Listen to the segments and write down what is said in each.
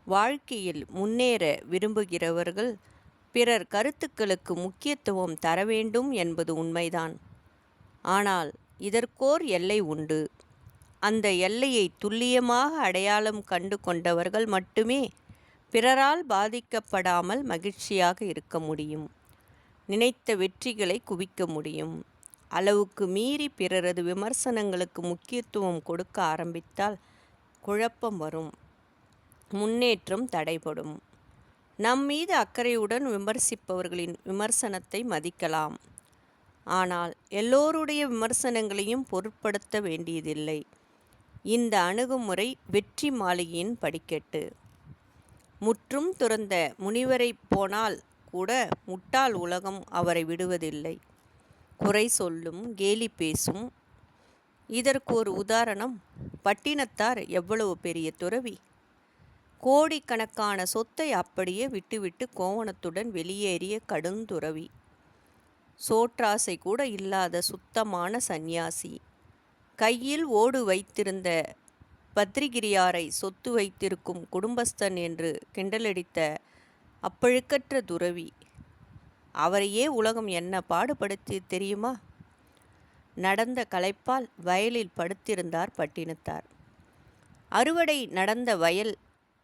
வாழ்க்கையில் முன்னேற விரும்புகிறவர்கள் பிறர் கருத்துக்களுக்கு முக்கியத்துவம் தர வேண்டும் என்பது உண்மைதான். ஆனால் இதற்கோர் எல்லை உண்டு. அந்த எல்லையை துல்லியமாக அடையாளம் கண்டு கொண்டவர்கள் மட்டுமே பிறரால் பாதிக்கப்படாமல் மகிழ்ச்சியாக இருக்க முடியும். நினைத்த வெற்றிகளை குவிக்க முடியும். அளவுக்கு மீறி பிறரது விமர்சனங்களுக்கு முக்கியத்துவம் கொடுக்க ஆரம்பித்தால் குழப்பம் வரும். முன்னேற்றம் தடைபடும். நம்மீது அக்கறையுடன் விமர்சிப்பவர்களின் விமர்சனத்தை மதிக்கலாம். ஆனால் எல்லோருடைய விமர்சனங்களையும் பொருட்படுத்த வேண்டியதில்லை. இந்த அணுகுமுறை வெற்றி மாளிகையின் படிக்கட்டு. முற்றும் துறந்த முனிவரைப் போனால் கூட முட்டாள் உலகம் அவரை விடுவதில்லை. குறை சொல்லும், கேலி பேசும். இதற்கு ஒரு உதாரணம், பட்டினத்தார் எவ்வளவு பெரிய துறவி. கோடிக்கணக்கான சொத்தை அப்படியே விட்டுவிட்டு கோவணத்துடன் வெளியேறிய கடுந்துறவி. சோற்றாசை கூட இல்லாத சுத்தமான சந்நியாசி. கையில் ஓடு வைத்திருந்த பத்ரிகிரியாரை சொத்து வைத்திருக்கும் குடும்பஸ்தன் என்று கிண்டலடித்த அப்பழுக்கற்ற துறவி. அவரையே உலகம் என்ன பாடுபடுத்தி தெரியுமா? நடந்த களைப்பால் வயலில் படுத்திருந்தார் பட்டினத்தார். அறுவடை நடந்த வயல்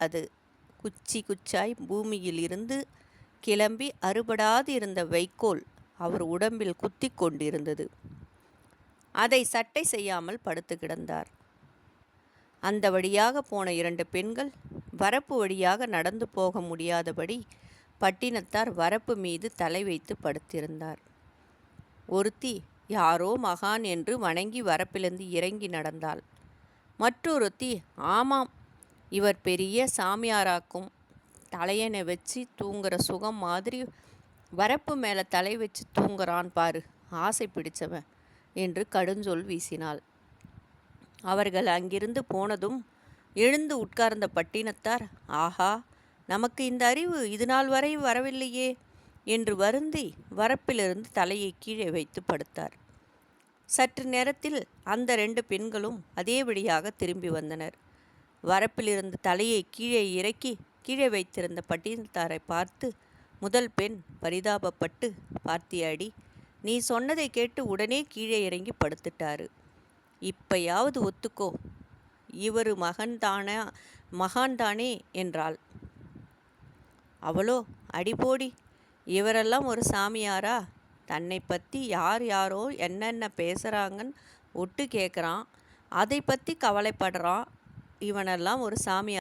அது. குச்சி குச்சாய் பூமியில் இருந்து கிளம்பி அறுபடாது இருந்த வைக்கோல் அவர் உடம்பில் குத்தி கொண்டிருந்தது. அதை சட்டை செய்யாமல் படுத்து கிடந்தார். அந்த வழியாக போன 2 பெண்கள் வரப்பு வழியாக நடந்து போக முடியாதபடி பட்டினத்தார் வரப்பு மீது தலை வைத்து படுத்திருந்தார். ஒருத்தி யாரோ மகான் என்று வணங்கி வரப்பிலிருந்து இறங்கி நடந்தாள். மற்றொருத்தி, ஆமாம், இவர் பெரிய சாமியாராக்கும், தலையணை வச்சு தூங்குற சுகம் மாதிரி வரப்பு மேலே தலை வச்சு தூங்குறான் பாரு, ஆசை பிடிச்சவன் என்று கடுஞ்சொல் வீசினாள். அவர்கள் அங்கிருந்து போனதும் எழுந்து உட்கார்ந்த பட்டினத்தார், ஆஹா, நமக்கு இந்த அறிவு இது நாள் வரை வரவில்லையே என்று வருந்தி வரப்பிலிருந்து தலையை கீழே வைத்து படுத்தார். சற்று நேரத்தில் அந்த 2 பெண்களும் அதே வழியாக திரும்பி வந்தனர். வரப்பிலிருந்து தலையை கீழே இறக்கி கீழே வைத்திருந்த பட்டினத்தாரை பார்த்து முதல் பெண் பரிதாபப்பட்டு, பார்த்தியாடி, நீ சொன்னதை கேட்டு உடனே கீழே இறங்கி படுத்துட்டாரு. இப்பயாவது ஒத்துக்கோ, இவரு மகான்தானே என்றாள். அவளோ, அடிபோடி, இவரெல்லாம் ஒரு சாமியாரா? தன்னை பற்றி யார் யாரோ என்னென்ன பேசுகிறாங்கன்னு ஒட்டு கேட்குறான், அதை பற்றி கவலைப்படுறான். இவனெல்லாம் ஒரு சாமியார்?